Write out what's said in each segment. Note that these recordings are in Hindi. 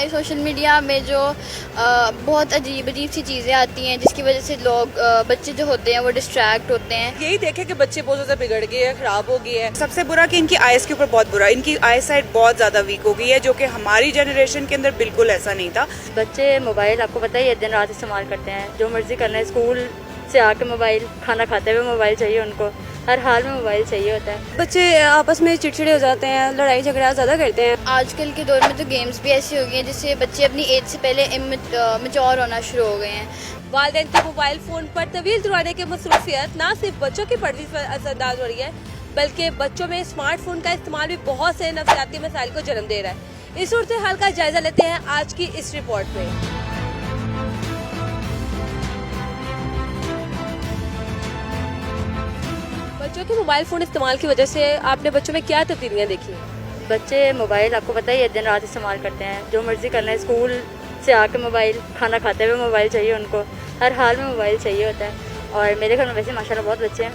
हमारे सोशल मीडिया में जो बहुत अजीब अजीब सी चीज़ें आती हैं जिसकी वजह से लोग बच्चे जो होते हैं वो डिस्ट्रैक्ट होते हैं। यही देखे कि बच्चे बहुत ज़्यादा बिगड़ गए हैं, ख़राब हो गए हैं। सबसे बुरा कि इनकी आइज़ के ऊपर बहुत बुरा, इनकी आई साइट बहुत ज़्यादा वीक हो गई है, जो कि हमारी जनरेशन के अंदर बिल्कुल ऐसा नहीं था। बच्चे मोबाइल आपको पता ही है दिन रात इस्तेमाल करते हैं, जो मर्जी करना है, स्कूल से आके मोबाइल, खाना खाते हुए मोबाइल चाहिए, उनको हर हाल में मोबाइल चाहिए होता है। बच्चे आपस में चिड़चिड़े हो जाते हैं, लड़ाई झगड़ा ज़्यादा करते हैं। आजकल के दौर में तो गेम्स भी ऐसी हो गई हैं जिससे बच्चे अपनी एज से पहले मैच्योर होना शुरू हो गए हैं। वालिदैन के मोबाइल फ़ोन पर तवील दौराने की मसरूफियत न सिर्फ बच्चों की परवरिश पर असरअंदाज हो रही है, बल्कि बच्चों में स्मार्टफोन का इस्तेमाल भी बहुत से नफसियाती मसाइल को जन्म दे रहा है। इस सूरत हाल का जायजा लेते हैं आज की इस रिपोर्ट में। बच्चों के मोबाइल फ़ोन इस्तेमाल की वजह से आपने बच्चों में क्या तब्दीलियाँ देखी हैं? बच्चे मोबाइल आपको पता ही है दिन रात इस्तेमाल करते हैं, जो मर्जी करना है, स्कूल से आके मोबाइल, खाना खाते हुए मोबाइल चाहिए, उनको हर हाल में मोबाइल चाहिए होता है। और मेरे घर में वैसे माशाल्लाह बहुत बच्चे हैं,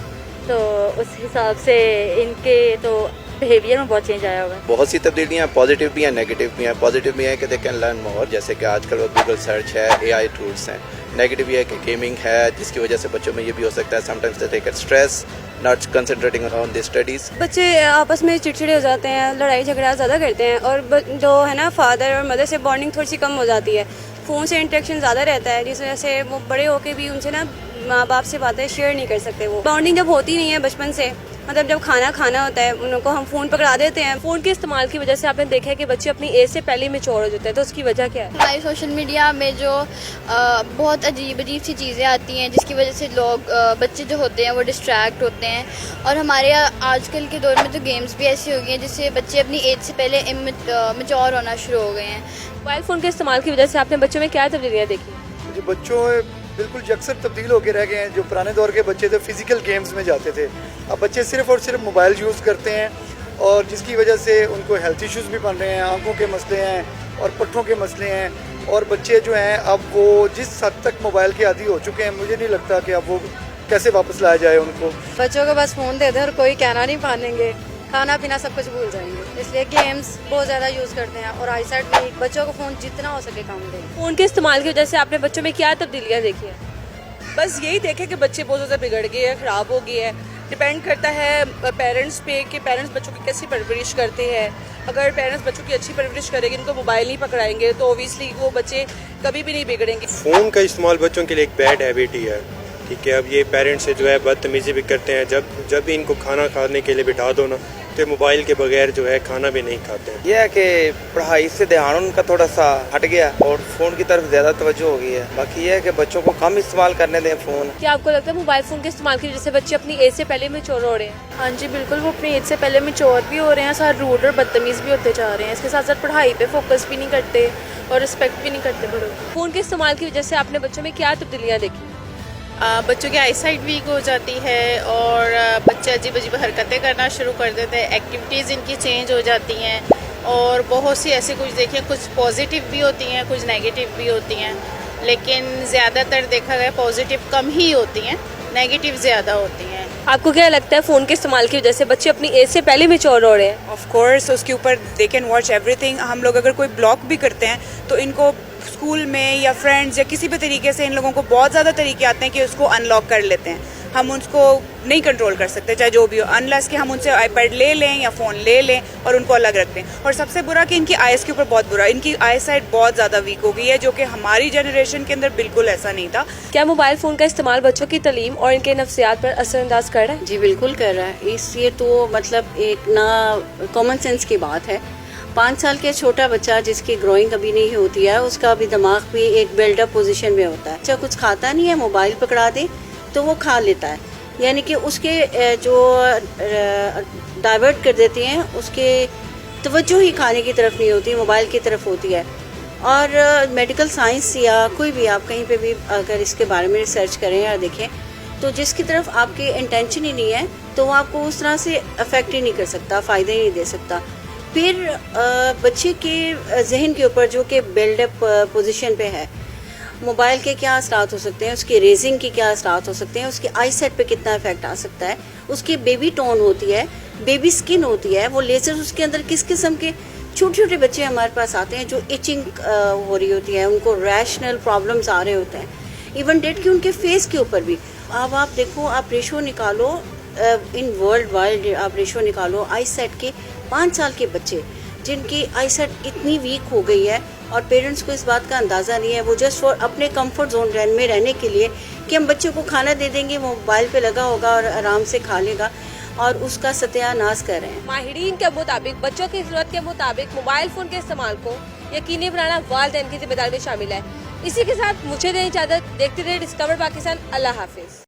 तो उस हिसाब से इनके तो बिहेवियर में बहुत चेंज आया हुआ है। बहुत सी तब्दीलियाँ पॉजिटिव भी हैं, नेगेटिव भी हैं। पॉजिटिव भी है कि दे कैन लर्न मोर, जैसे कि आजकल वो गूगल सर्च है, एआई टूल्स हैं। नेगेटिव ये है कि गेमिंग है, जिसकी वजह से बच्चों में ये भी हो सकता है sometimes they take stress, not concentrating on the studies. बच्चे आपस में चिड़चिड़े हो जाते हैं, लड़ाई झगड़ा ज़्यादा करते हैं, और जो है ना फादर और मदर से बॉन्डिंग थोड़ी सी कम हो जाती है। फ़ोन से इंटरेक्शन ज़्यादा रहता है, जिस वजह से वो बड़े होके भी उनसे ना माँ बाप से बातें शेयर नहीं कर सकते। वो बॉन्डिंग जब होती नहीं है बचपन से, मतलब जब खाना होता है उनको हम फ़ोन पकड़ा देते हैं। फ़ोन के इस्तेमाल की वजह से आपने देखा है कि बच्चे अपनी एज से पहले मैच्योर हो जाते हैं, तो उसकी वजह क्या है? हमारे सोशल मीडिया में जो बहुत अजीब अजीब सी चीज़ें आती हैं जिसकी वजह से लोग बच्चे जो होते हैं वो डिस्ट्रैक्ट होते हैं। और हमारे आजकल के दौर में तो गेम्स भी ऐसी हो गई हैं जिससे बच्चे अपनी एज से पहले मैच्योर होना शुरू हो गए हैं। मोबाइल फ़ोन के इस्तेमाल की वजह से आपने बच्चों में क्या तब्दीलियाँ देखी? जो बच्चों बिल्कुल यकसर तब्दील होकर रह गए हैं। जो पुराने दौर के बच्चे थे फिज़िकल गेम्स में जाते थे, अब बच्चे सिर्फ़ और सिर्फ मोबाइल यूज़ करते हैं, और जिसकी वजह से उनको हेल्थ इश्यूज़ भी बन रहे हैं, आंखों के मसले हैं और पट्ठों के मसले हैं। और बच्चे जो हैं अब वो जिस हद तक मोबाइल के आदी हो चुके हैं, मुझे नहीं लगता कि अब वो कैसे वापस लाया जाए उनको। बच्चों को बस फ़ोन दे दें और कोई कहना नहीं मानेंगे, खाना पीना सब कुछ भूल जाएंगे, इसलिए गेम्स बहुत ज़्यादा यूज़ करते हैं। और आई साइट भी, बच्चों को फ़ोन जितना हो सके कम दें। फ़ोन के इस्तेमाल की वजह से आपने बच्चों में क्या तब्दीलियाँ देखी हैं? बस यही देखे कि बच्चे बहुत ज़्यादा बिगड़ गए हैं, ख़राब हो गए हैं। डिपेंड करता है पेरेंट्स पे कि पेरेंट्स बच्चों की कैसी परवरिश करते हैं। अगर पेरेंट्स बच्चों की अच्छी परवरिश करेंगे, उनको मोबाइल नहीं पकड़ाएंगे, तो ओबियसली वो बच्चे कभी भी नहीं बिगड़ेंगे। फ़ोन का इस्तेमाल बच्चों के लिए एक बैड हैबिट ही है, ठीक है। अब ये पेरेंट्स से जो है बदतमीज़ी भी करते हैं। जब भी इनको खाना खाने के लिए बिठा दो ना, तो मोबाइल के बगैर जो है खाना भी नहीं खाते हैं। यह है कि पढ़ाई से ध्यान उनका थोड़ा सा हट गया और फ़ोन की तरफ ज़्यादा तवज्जो हो गई है। बाकी यह है कि बच्चों को कम इस्तेमाल करने दें फ़ोन। क्या आपको लगता है मोबाइल फ़ोन के इस्तेमाल की वजह से बच्चे अपनी एज से पहले मैच्योर हो रहे हैं? हाँ जी बिल्कुल, वो अपनी एज से पहले मैच्योर भी हो रहे हैं, साथ रूड और बदतमीज़ भी होते जा रहे हैं। इसके साथ साथ पढ़ाई पे फोकस भी नहीं करते और रिस्पेक्ट भी नहीं करते बड़ों की। फ़ोन के इस्तेमाल की वजह से आपने बच्चों में क्या तब्दीलियाँ देखी? बच्चों की आई साइट वीक हो जाती है और बच्चे अजीब अजीब हरकतें करना शुरू कर देते हैं। एक्टिविटीज़ इनकी चेंज हो जाती हैं, और बहुत सी ऐसे कुछ देखिए, कुछ पॉजिटिव भी होती हैं, कुछ नेगेटिव भी होती हैं, लेकिन ज़्यादातर देखा गया पॉजिटिव कम ही होती हैं, नेगेटिव ज़्यादा होती हैं। आपको क्या लगता है फ़ोन के इस्तेमाल की वजह से बच्चे अपनी एज से पहले मैच्योर हो रहे हैं? ऑफ कोर्स उसके ऊपर दे कैन वॉच एवरीथिंग। हम लोग अगर कोई ब्लॉग भी करते हैं तो इनको स्कूल में या फ्रेंड्स या किसी भी तरीके से इन लोगों को बहुत ज़्यादा तरीके आते हैं कि उसको अनलॉक कर लेते हैं। हम उसको नहीं कंट्रोल कर सकते, चाहे जो भी हो, अनलेस कि हम उनसे आईपैड ले लें या फ़ोन ले लें और उनको अलग रख दें। और सबसे बुरा कि इनकी आइज़ के ऊपर बहुत बुरा, इनकी आई साइट बहुत ज़्यादा वीक हो गई है, जो कि हमारी जनरेशन के अंदर बिल्कुल ऐसा नहीं था। क्या मोबाइल फ़ोन का इस्तेमाल बच्चों की तालीम और इनके नफ्सियात पर असरअंदाज कर रहा है? जी बिल्कुल कर रहा है। इसलिए तो मतलब एक ना कॉमन सेंस की बात है। 5 साल के छोटा बच्चा जिसकी ग्रोइंग अभी नहीं होती है, उसका अभी दिमाग भी एक बिल्डअप पोजीशन में होता है। बच्चा कुछ खाता नहीं है, मोबाइल पकड़ा दे तो वो खा लेता है, यानी कि उसके जो डाइवर्ट कर देते हैं, उसके तवज्जो ही खाने की तरफ नहीं होती, मोबाइल की तरफ होती है। और मेडिकल साइंस या कोई भी आप कहीं पे भी अगर इसके बारे में रिसर्च करें या देखें, तो जिसकी तरफ आपके इंटेंशन ही नहीं है तो वो आपको उस तरह से अफेक्ट ही नहीं कर सकता, फ़ायदा ही नहीं दे सकता। फिर बच्चे के जहन के ऊपर जो कि बिल्डअप पोजीशन पे है, मोबाइल के क्या असरात हो सकते हैं, उसकी रेजिंग के क्या असरात हो सकते हैं, उसकी आई सेट पे कितना इफेक्ट आ सकता है, उसकी बेबी टोन होती है, बेबी स्किन होती है, वो लेजर उसके अंदर किस किस्म के छोटे छोटे बच्चे हमारे पास आते हैं जो इचिंग हो रही होती है, उनको रैशनल प्रॉब्लम्स आ रहे होते हैं, इवन डेट कि उनके फेस के ऊपर भी। अब आप देखो, आप रेशो निकालो इन वर्ल्ड वाइड, आप रेशो निकालो आई सेट के 5 साल के बच्चे जिनकी आई सेट इतनी वीक हो गई है और पेरेंट्स को इस बात का अंदाज़ा नहीं है, वो जस्ट फॉर अपने कंफर्ट जोन में रहने के लिए कि हम बच्चों को खाना दे देंगे, वो मोबाइल पे लगा होगा और आराम से खा लेगा, और उसका सत्यानाश कर रहे हैं। माहिरीन के मुताबिक बच्चों की जरूरत के मुताबिक मोबाइल फोन के इस्तेमाल को यकीनी बनाना वालिदैन की जिम्मेदारी में शामिल है। इसी के साथ मुझे दें इजाजत। देखते रहे डिस्कवर पाकिस्तान। अल्लाह हाफिज।